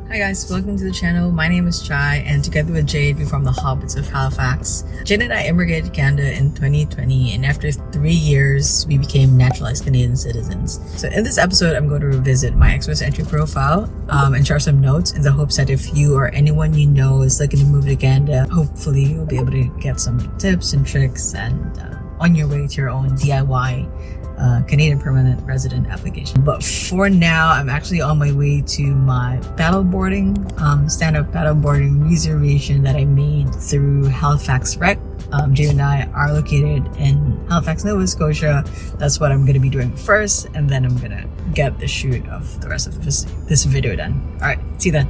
Hi guys, welcome to the channel. My name is Chai, and together with Jade, we form the Hobbits of Halifax. Jade and I immigrated to Canada in 2020, and after 3 years, we became naturalized Canadian citizens. So in this episode, I'm going to revisit my express entry profile and share some notes in the hopes that if you or anyone you know is looking to move to Canada, hopefully you'll be able to get some tips and tricks and on your way to your own DIY Canadian permanent resident application. But for now, I'm actually on my way to my paddleboarding, stand-up paddleboarding reservation that I made through Halifax Rec. Jay and I are located in Halifax, Nova Scotia. That's what I'm going to be doing first, and then I'm going to get the shoot of the rest of this video done. Alright, see you then.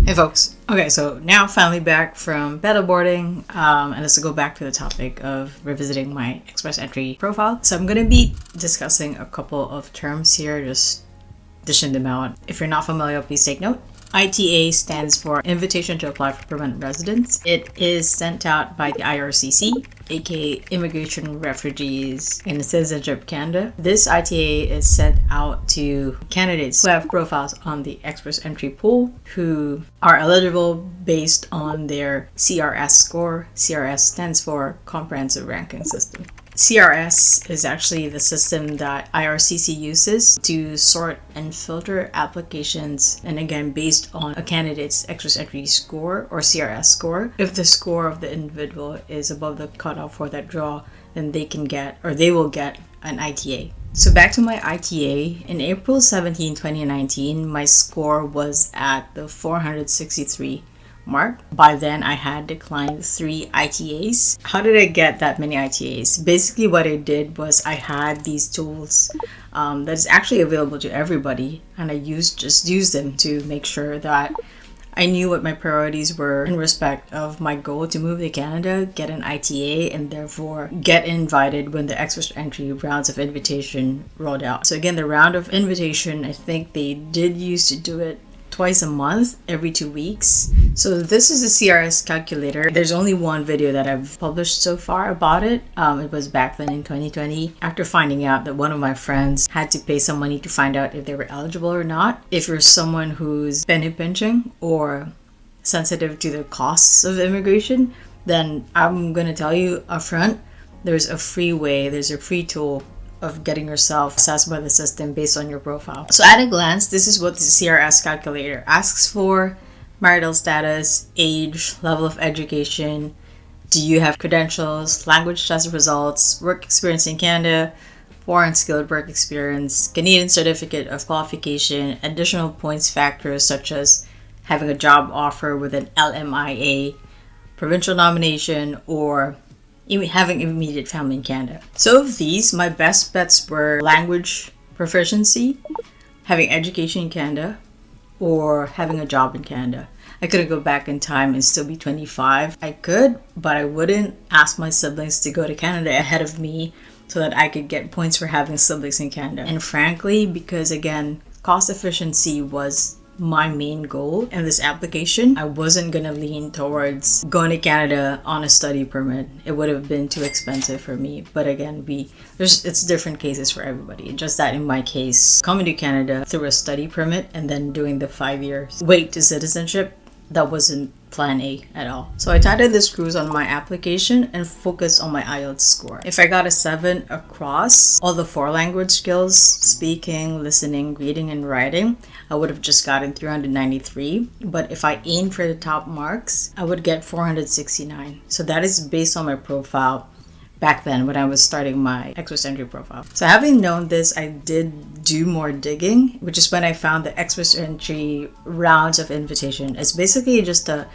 Hey folks, okay, so now finally back from paddleboarding, and let's go back to the topic of revisiting my express entry profile. So I'm going to be discussing a couple of terms here, just dishing them out. If you're not familiar, please take note. ITA stands for Invitation to Apply for Permanent Residence. It is sent out by the IRCC, aka Immigration, Refugees, and Citizenship Canada. This ITA is sent out to candidates who have profiles on the express entry pool who are eligible based on their CRS score. CRS stands for Comprehensive Ranking System. CRS is actually the system that IRCC uses to sort and filter applications, and again based on a candidate's express entry score or CRS score. If the score of the individual is above the cutoff for that draw, then they will get an ITA. So back to my ITA, in April 17, 2019, my score was at the 463 mark. By then I had declined 3 ITAs. How did I get that many ITAs? Basically what I did was I had these tools that is actually available to everybody, and I just used them to make sure that I knew what my priorities were in respect of my goal to move to Canada, get an ITA, and therefore get invited when the express entry rounds of invitation rolled out. So again, the round of invitation, I think they did used to do it twice a month, every 2 weeks. So this is a CRS calculator. There's only one video that I've published so far about it. It was back then in 2020, after finding out that one of my friends had to pay some money to find out if they were eligible or not. If you're someone who's penny pinching or sensitive to the costs of immigration, then I'm going to tell you upfront, there's a free tool of getting yourself assessed by the system based on your profile. So at a glance, this is what the CRS calculator asks for: marital status, age, level of education, do you have credentials, language test results, work experience in Canada, foreign skilled work experience, Canadian certificate of qualification, additional points factors such as having a job offer with an LMIA, provincial nomination, or having immediate family in Canada. So of these, my best bets were language proficiency, having education in Canada, or having a job in Canada. I couldn't go back in time and still be 25. I could, but I wouldn't ask my siblings to go to Canada ahead of me so that I could get points for having siblings in Canada. And frankly, because again, cost efficiency was my main goal in this application, I wasn't gonna lean towards going to Canada on a study permit. It would have been too expensive for me. But again, it's different cases for everybody. Just that in my case, coming to Canada through a study permit and then doing the 5 years wait to citizenship, that wasn't plan A at all. So I tightened the screws on my application and focused on my IELTS score. If I got a 7 across all the 4 language skills, speaking, listening, reading, and writing, I would have just gotten 393. But if I aimed for the top marks, I would get 469. So that is based on my profile back then when I was starting my express entry profile. So having known this, I did do more digging, which is when I found the express entry rounds of invitation. It's basically just a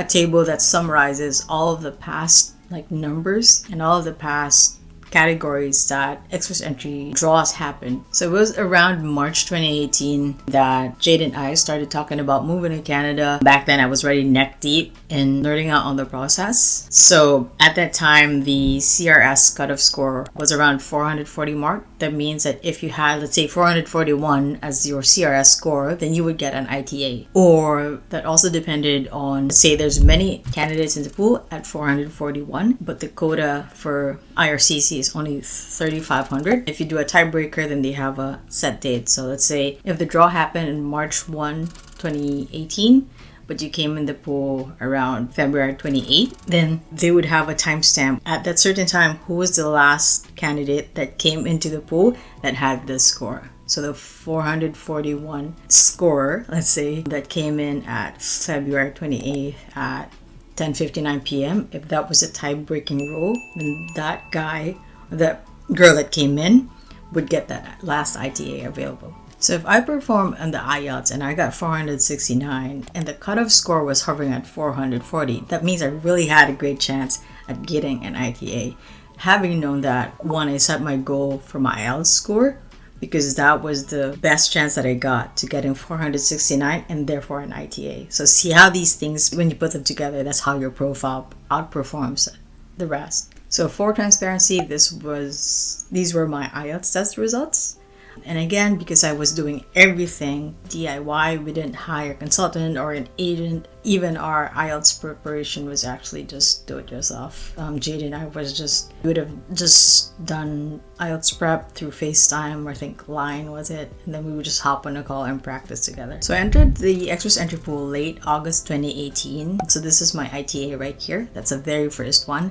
table that summarizes all of the past numbers and all of the past categories that express entry draws happened. So it was around March 2018 that Jade and I started talking about moving to Canada. Back then I was already neck deep in learning out on the process. So at that time, the CRS cutoff score was around 440 mark. That means that if you had, let's say, 441 as your CRS score, then you would get an ITA. Or that also depended on, say there's many candidates in the pool at 441, but the quota for IRCC is only 3,500. If you do a tiebreaker, then they have a set date. So let's say if the draw happened in March 1, 2018, but you came in the pool around February 28th, then they would have a timestamp at that certain time who was the last candidate that came into the pool that had this score. So the 441 score, let's say, that came in at February 28th at 10:59 p.m., if that was a tie-breaking rule, then that guy, that girl that came in, would get that last ITA available. So if I perform on the IELTS and I got 469 and the cutoff score was hovering at 440, that means I really had a great chance at getting an ITA. Having known that, one, I set my goal for my IELTS score because that was the best chance that I got to getting 469 and therefore an ITA. So see how these things, when you put them together, that's how your profile outperforms the rest. So for transparency, these were my IELTS test results. And again, because I was doing everything DIY, we didn't hire a consultant or an agent. Even our IELTS preparation was actually just do it yourself. Jade and I would have just done IELTS prep through FaceTime, or I think Line was it. And then we would just hop on a call and practice together. So I entered the Express Entry Pool late August 2018. So this is my ITA right here. That's the very first one.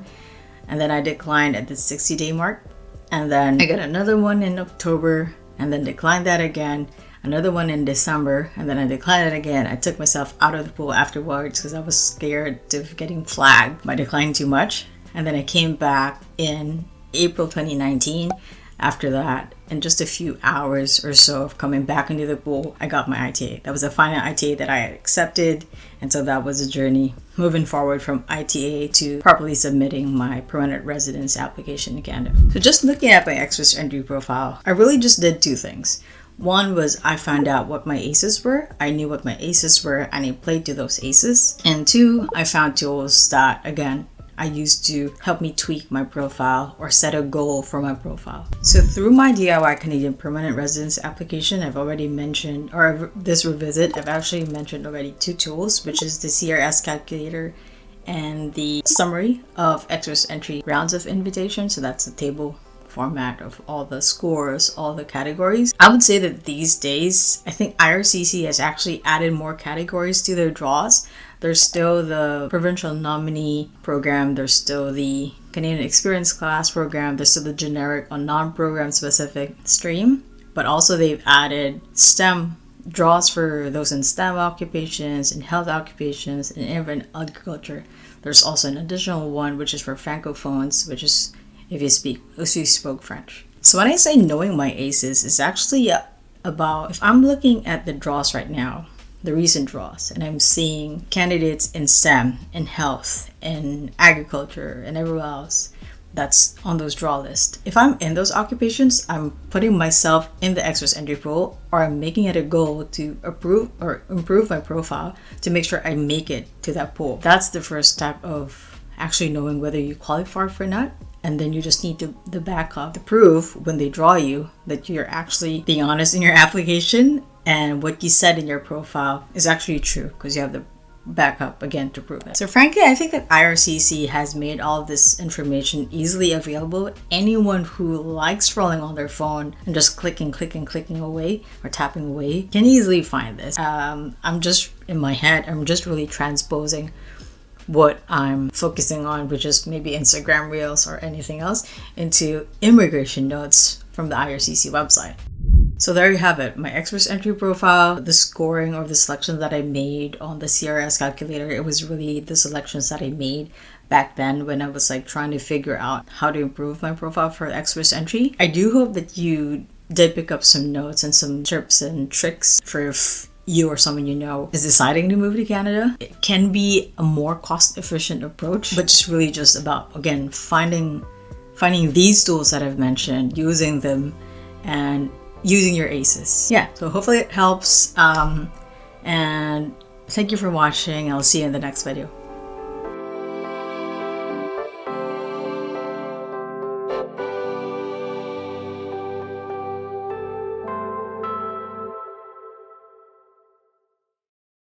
And then I declined at the 60-day mark. And then I got another one in October, and then declined that again, another one in December, and then I declined it again. I took myself out of the pool afterwards because I was scared of getting flagged by declining too much. And then I came back in April 2019. After that, in just a few hours or so of coming back into the pool, I got my ITA. That was the final ITA that I had accepted, and so that was the journey moving forward from ITA to properly submitting my permanent residence application in Canada. So just looking at my Express Entry profile, I really just did two things. One was I found out what my ACEs were. I knew what my ACEs were and I played to those ACEs. And two, I found tools that, again, I used to help me tweak my profile or set a goal for my profile. So through my DIY Canadian permanent residence application, I've already mentioned, or this revisit, I've actually mentioned already two tools, which is the CRS calculator and the summary of Express Entry rounds of invitation. So that's the table format of all the scores, all the categories. I would say that these days, I think IRCC has actually added more categories to their draws. There's still the provincial nominee program, there's still the Canadian experience class program, there's still the generic or non-program specific stream, but also they've added STEM draws for those in STEM occupations, in health occupations, and even agriculture. There's also an additional one which is for francophones, which is if you spoke French. So when I say knowing my ACEs, it's actually about, if I'm looking at the draws right now, the recent draws, and I'm seeing candidates in STEM, in health, in agriculture, and everywhere else that's on those draw list. If I'm in those occupations, I'm putting myself in the Express Entry pool, or I'm making it a goal to improve my profile to make sure I make it to that pool. That's the first step of actually knowing whether you qualify for or not. And then you just need the backup to prove when they draw you that you're actually being honest in your application and what you said in your profile is actually true, because you have the backup again to prove it. So frankly, I think that IRCC has made all of this information easily available. Anyone who likes scrolling on their phone and just clicking away or tapping away can easily find this. I'm just in my head, I'm just really transposing what I'm focusing on, which is maybe Instagram Reels or anything else, into immigration notes from the IRCC website. So there you have it, my Express Entry profile, the scoring or the selections that I made on the CRS calculator. It was really the selections that I made back then when I was trying to figure out how to improve my profile for Express Entry. I do hope that you did pick up some notes and some tips and tricks for you or someone you know is deciding to move to Canada. It can be a more cost-efficient approach, but it's really just about, again, finding finding these tools that I've mentioned, using them, and using your ACEs. Yeah, so hopefully it helps. And thank you for watching. I'll see you in the next video.